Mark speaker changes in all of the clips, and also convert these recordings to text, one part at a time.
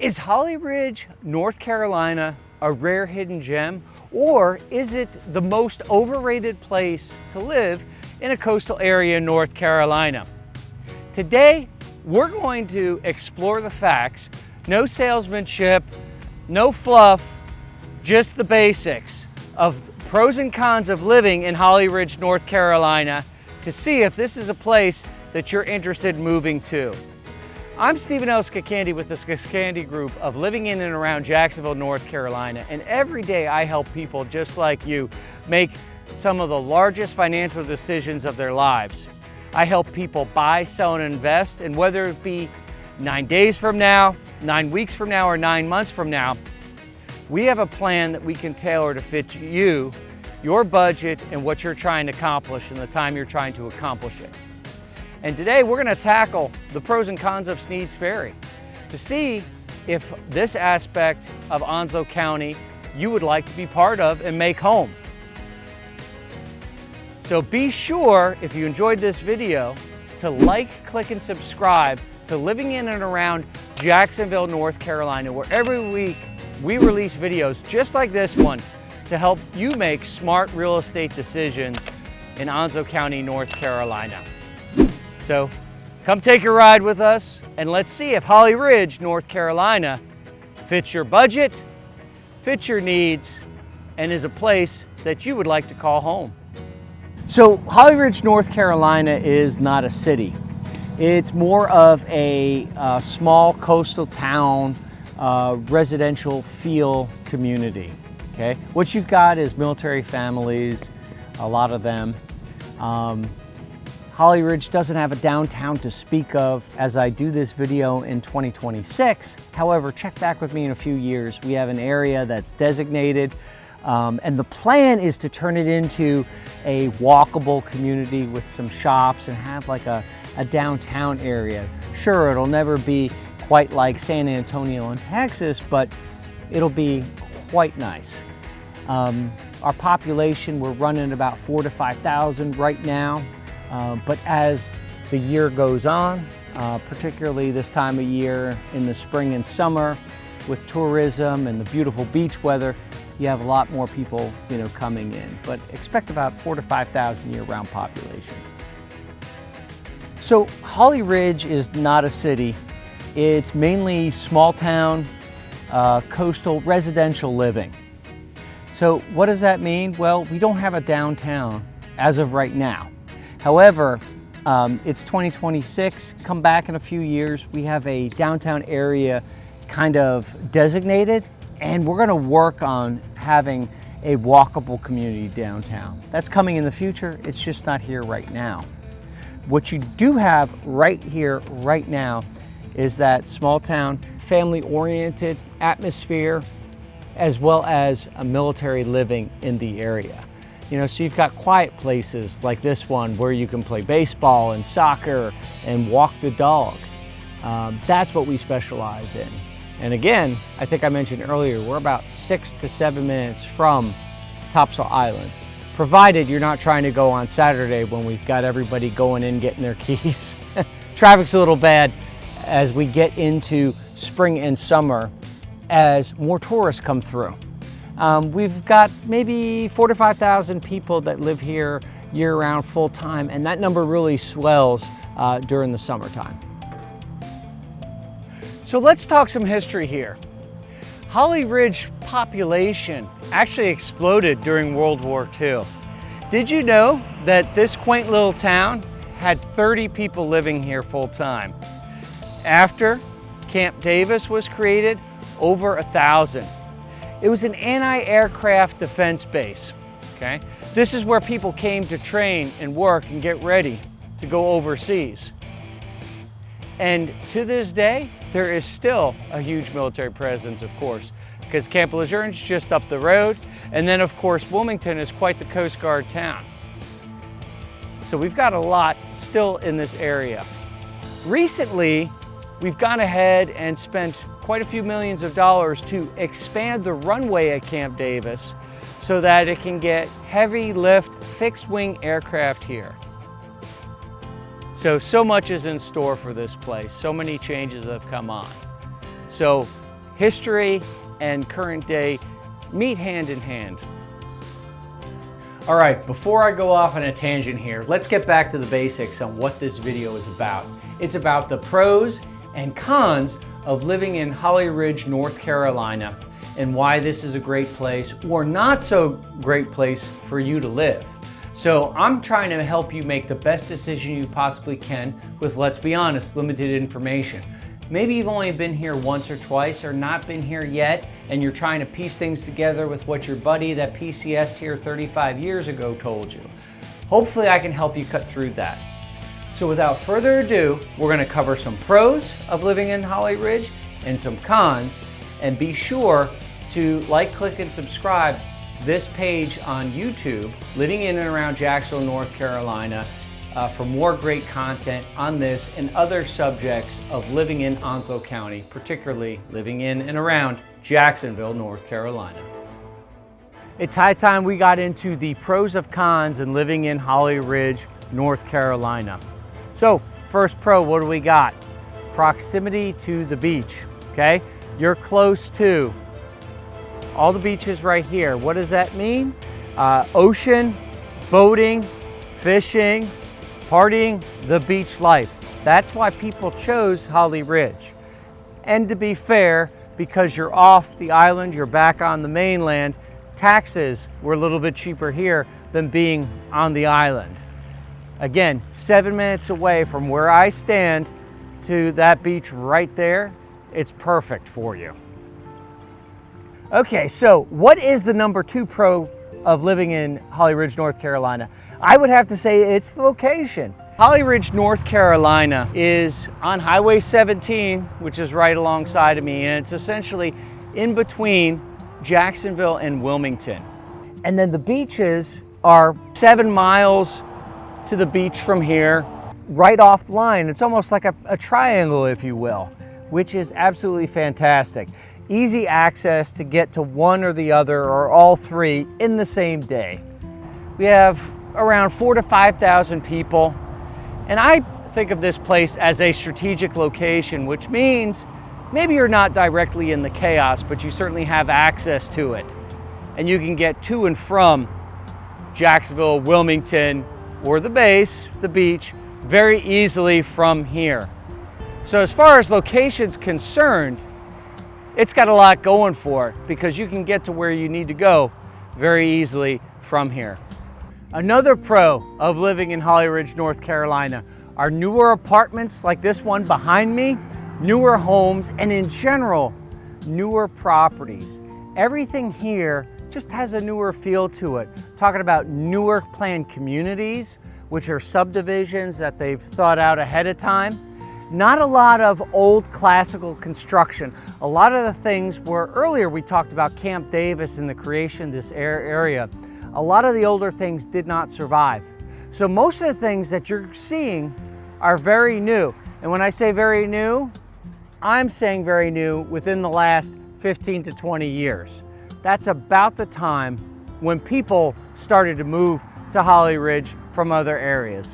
Speaker 1: Is Holly Ridge, North Carolina a rare hidden gem, or is it the most overrated place to live in a coastal area in North Carolina? Today, we're going to explore the facts. No salesmanship, no fluff, just the basics of pros and cons of living in Holly Ridge, North Carolina, to see if this is a place that you're interested in moving to. I'm Stephen L. Skakandy with the Skakandy Group of living in and around Jacksonville, North Carolina, and every day I help people just like you make some of the largest financial decisions of their lives. I help people buy, sell, and invest, and whether it be 9 days from now, 9 weeks from now, or 9 months from now, we have a plan that we can tailor to fit you, your budget, and what you're trying to accomplish in the time you're trying to accomplish it. And today we're going to tackle the pros and cons of Sneads Ferry to see if this aspect of Onslow County you would like to be part of and make home. So be sure, if you enjoyed this video, to like, click, and subscribe to Living in and Around Jacksonville, North Carolina, where every week we release videos just like this one to help you make smart real estate decisions in Onslow County, North Carolina. So come take a ride with us and let's see if Holly Ridge, North Carolina fits your budget, fits your needs, and is a place that you would like to call home. So Holly Ridge, North Carolina is not a city. It's more of a small coastal town, residential feel community. Okay, what you've got is military families, a lot of them. Holly Ridge doesn't have a downtown to speak of as I do this video in 2026. However, check back with me in a few years. We have an area that's designated, and the plan is to turn it into a walkable community with some shops and have like a downtown area. Sure, it'll never be quite like San Antonio in Texas, but it'll be quite nice. Our population, we're running about 4,000 to 5,000 right now. But as the year goes on, particularly this time of year in the spring and summer with tourism and the beautiful beach weather, you have a lot more people, coming in. But expect about 4,000 to 5,000 year-round population. So Holly Ridge is not a city. It's mainly small town, coastal residential living. So what does that mean? Well, we don't have a downtown as of right now. However, it's 2026, come back in a few years, we have a downtown area kind of designated, and we're gonna work on having a walkable community downtown. That's coming in the future, it's just not here right now. What you do have right here, right now, is that small town, family-oriented atmosphere, as well as a military living in the area. So you've got quiet places like this one where you can play baseball and soccer and walk the dog. That's what we specialize in. And again, I think I mentioned earlier, we're about 6 to 7 minutes from Topsail Island, provided you're not trying to go on Saturday when we've got everybody going in getting their keys. Traffic's a little bad as we get into spring and summer as more tourists come through. We've got maybe 4,000 to 5,000 people that live here year-round full-time, and that number really swells during the summertime. So let's talk some history here. Holly Ridge population actually exploded during World War II. Did you know that this quaint little town had 30 people living here full-time? After Camp Davis was created, over 1,000. It was an anti-aircraft defense base, okay? This is where people came to train and work and get ready to go overseas. And to this day, there is still a huge military presence, of course, because Camp Lejeune's just up the road. And then, of course, Wilmington is quite the Coast Guard town. So we've got a lot still in this area. Recently, we've gone ahead and spent quite a few millions of dollars to expand the runway at Camp Davis so that it can get heavy lift fixed wing aircraft here. So much is in store for this place. So many changes have come on. So history and current day meet hand in hand. All right, before I go off on a tangent here, let's get back to the basics on what this video is about. It's about the pros and cons of living in Holly Ridge, North Carolina, and why this is a great place or not so great place for you to live. So I'm trying to help you make the best decision you possibly can with, let's be honest, limited information. Maybe you've only been here once or twice or not been here yet, and you're trying to piece things together with what your buddy that PCS'd here 35 years ago told you. Hopefully I can help you cut through that. So without further ado, we're going to cover some pros of living in Holly Ridge and some cons, and be sure to like, click, and subscribe this page on YouTube, Living in and Around Jacksonville, North Carolina, for more great content on this and other subjects of living in Onslow County, particularly living in and around Jacksonville, North Carolina. It's high time we got into the pros of cons in living in Holly Ridge, North Carolina. So first pro, what do we got? Proximity to the beach, okay? You're close to all the beaches right here. What does that mean? Ocean, boating, fishing, partying, the beach life. That's why people chose Holly Ridge. And to be fair, because you're off the island, you're back on the mainland, taxes were a little bit cheaper here than being on the island. Again, 7 minutes away from where I stand to that beach right there, it's perfect for you. Okay, so what is the number 2 pro of living in Holly Ridge, North Carolina? I would have to say it's the location. Holly Ridge, North Carolina is on Highway 17, which is right alongside of me, and it's essentially in between Jacksonville and Wilmington. And then the beaches are 7 miles to the beach from here, right off the line. It's almost like a triangle, if you will, which is absolutely fantastic. Easy access to get to one or the other or all three in the same day. We have around 4,000 to 5,000 people, and I think of this place as a strategic location, which means maybe you're not directly in the chaos, but you certainly have access to it, and you can get to and from Jacksonville, Wilmington, or the base, the beach, very easily from here. So as far as location's concerned, it's got a lot going for it because you can get to where you need to go very easily from here. Another pro of living in Holly Ridge, North Carolina are newer apartments like this one behind me, newer homes, and in general, newer properties. Everything here just has a newer feel to it. Talking about newer planned communities, which are subdivisions that they've thought out ahead of time. Not a lot of old classical construction. A lot of the things where earlier we talked about Camp Davis and the creation of this area, a lot of the older things did not survive. So most of the things that you're seeing are very new. And when I say very new, I'm saying very new within the last 15 to 20 years. That's about the time when people started to move to Holly Ridge from other areas.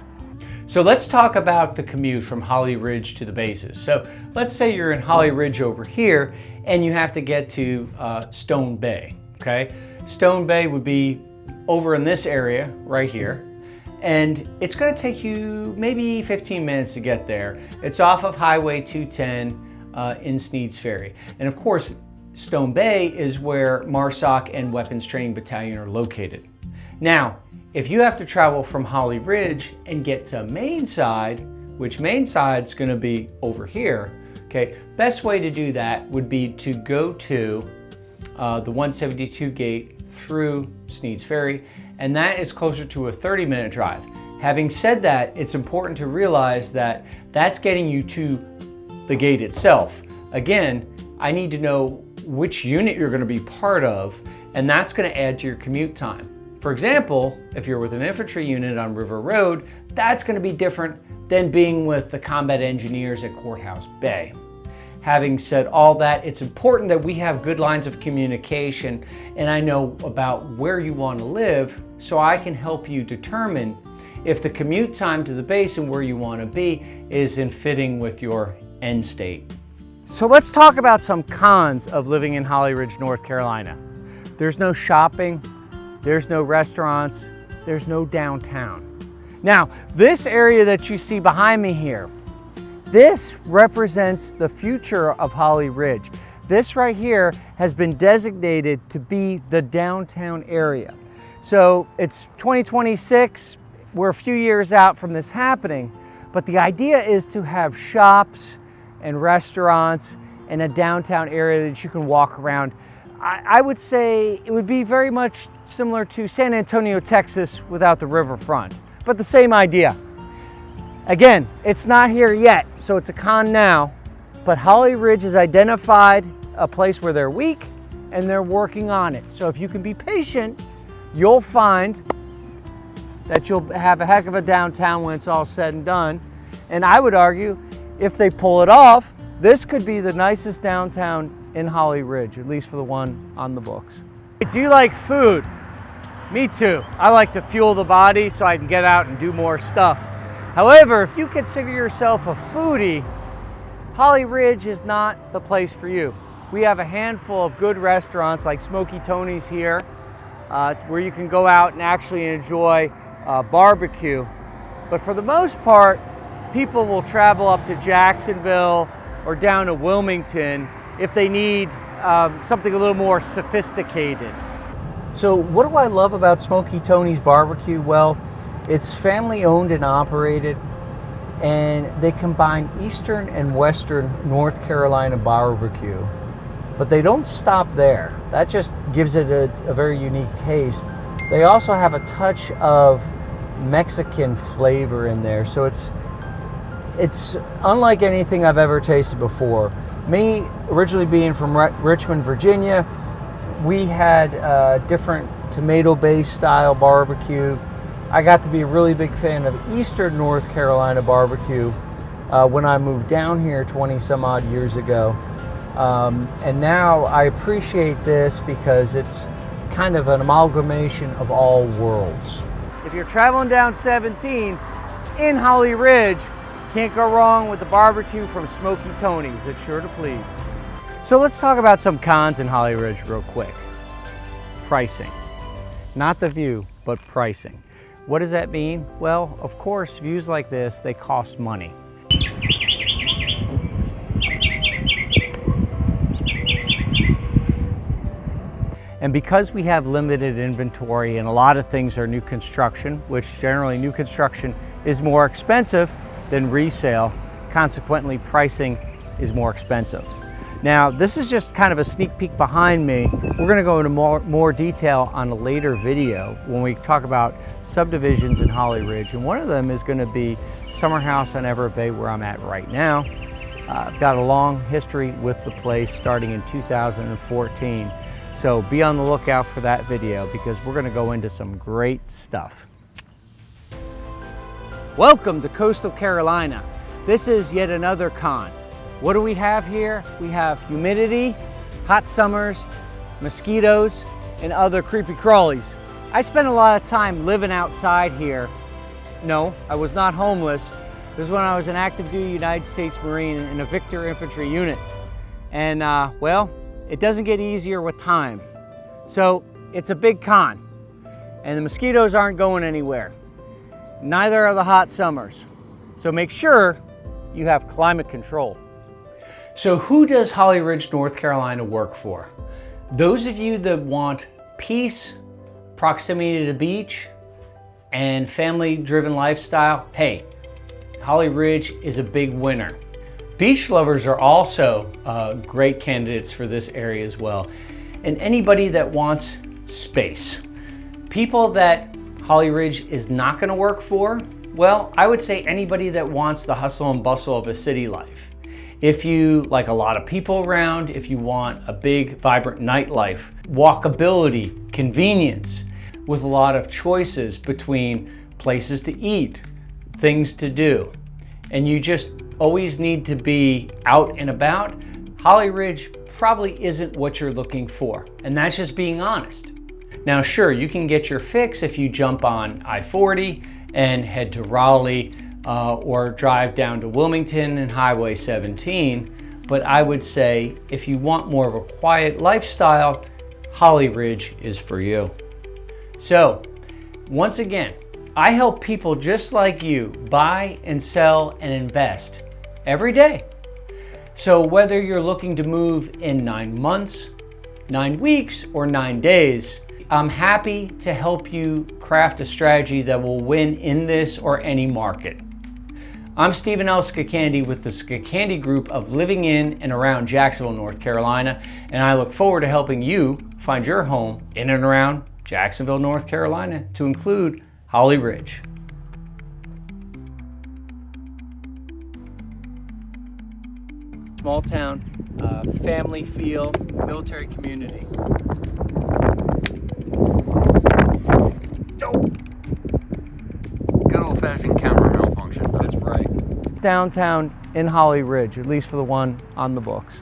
Speaker 1: So let's talk about the commute from Holly Ridge to the bases. So let's say you're in Holly Ridge over here and you have to get to Stone Bay, okay? Stone Bay would be over in this area right here, and it's gonna take you maybe 15 minutes to get there. It's off of Highway 210 in Sneads, Ferry. And of course, Stone Bay is where MARSOC and Weapons Training Battalion are located. Now, if you have to travel from Holly Ridge and get to Mainside, which Mainside's gonna be over here, okay, best way to do that would be to go to the 172 gate through Sneads Ferry, and that is closer to a 30-minute drive. Having said that, it's important to realize that that's getting you to the gate itself. Again, I need to know which unit you're gonna be part of, and that's gonna add to your commute time. For example, if you're with an infantry unit on River Road, that's going to be different than being with the combat engineers at Courthouse Bay. Having said all that, it's important that we have good lines of communication and I know about where you want to live so I can help you determine if the commute time to the base and where you want to be is in fitting with your end state. So let's talk about some cons of living in Holly Ridge, North Carolina. There's no shopping, there's no restaurants, there's no downtown. Now, this area that you see behind me here, this represents the future of Holly Ridge. This right here has been designated to be the downtown area. So it's 2026, we're a few years out from this happening, but the idea is to have shops and restaurants in a downtown area that you can walk around. I would say it would be very much similar to San Antonio, Texas without the riverfront, but the same idea. Again, it's not here yet, so it's a con now, but Holly Ridge has identified a place where they're weak and they're working on it. So if you can be patient, you'll find that you'll have a heck of a downtown when it's all said and done. And I would argue, if they pull it off, this could be the nicest downtown in Holly Ridge, at least for the one on the books. Do you like food? Me too. I like to fuel the body so I can get out and do more stuff. However, if you consider yourself a foodie, Holly Ridge is not the place for you. We have a handful of good restaurants like Smoky Tony's here, where you can go out and actually enjoy barbecue. But for the most part, people will travel up to Jacksonville or down to Wilmington if they need something a little more sophisticated. So what do I love about Smoky Tony's barbecue? Well, it's family owned and operated, and they combine Eastern and Western North Carolina barbecue. But they don't stop there. That just gives it a very unique taste. They also have a touch of Mexican flavor in there, so it's unlike anything I've ever tasted before. Me, originally being from Richmond, Virginia, we had different tomato-based style barbecue. I got to be a really big fan of Eastern North Carolina barbecue when I moved down here 20 some odd years ago. And now I appreciate this because it's kind of an amalgamation of all worlds. If you're traveling down 17 in Holly Ridge, can't go wrong with the barbecue from Smoky Tony's. It's sure to please. So let's talk about some cons in Holly Ridge real quick. Pricing. Not the view, but pricing. What does that mean? Well, of course, views like this, they cost money. And because we have limited inventory and a lot of things are new construction, which generally new construction is more expensive than resale, consequently pricing is more expensive. Now, this is just kind of a sneak peek behind me. We're gonna go into more detail on a later video when we talk about subdivisions in Holly Ridge. And one of them is gonna be Summer House on Everett Bay, where I'm at right now. I've got a long history with the place starting in 2014. So be on the lookout for that video because we're gonna go into some great stuff. Welcome to Coastal Carolina. This is yet another con. What do we have here? We have humidity, hot summers, mosquitoes, and other creepy crawlies. I spent a lot of time living outside here. No, I was not homeless. This is when I was an active duty United States Marine in a Victor infantry unit. And well, it doesn't get easier with time. So it's a big con. And the mosquitoes aren't going anywhere. Neither are the hot summers. So make sure you have climate control. So who does Holly Ridge, North Carolina work for? Those of you that want peace, proximity to the beach, and family-driven lifestyle, hey, Holly Ridge is a big winner. Beach lovers are also great candidates for this area as well. And anybody that wants space. People that Holly Ridge is not gonna work for, well, I would say anybody that wants the hustle and bustle of a city life. If you like a lot of people around, if you want a big, vibrant nightlife, walkability, convenience, with a lot of choices between places to eat, things to do, and you just always need to be out and about, Holly Ridge probably isn't what you're looking for. And that's just being honest. Now, sure, you can get your fix if you jump on I-40 and head to Raleigh or drive down to Wilmington and Highway 17. but I would say if you want more of a quiet lifestyle, Holly Ridge is for you. So, once again, I help people just like you buy and sell and invest every day. So whether you're looking to move in 9 months, 9 weeks, or 9 days, I'm happy to help you craft a strategy that will win in this or any market. I'm Stephen L. Skakandy with the Skakandy Group of living in and around Jacksonville, North Carolina, and I look forward to helping you find your home in and around Jacksonville, North Carolina, to include Holly Ridge. Small town, family feel, military community.
Speaker 2: Good old-fashioned camera malfunction.
Speaker 1: That's right. Downtown in Holly Ridge, at least for the one on the books.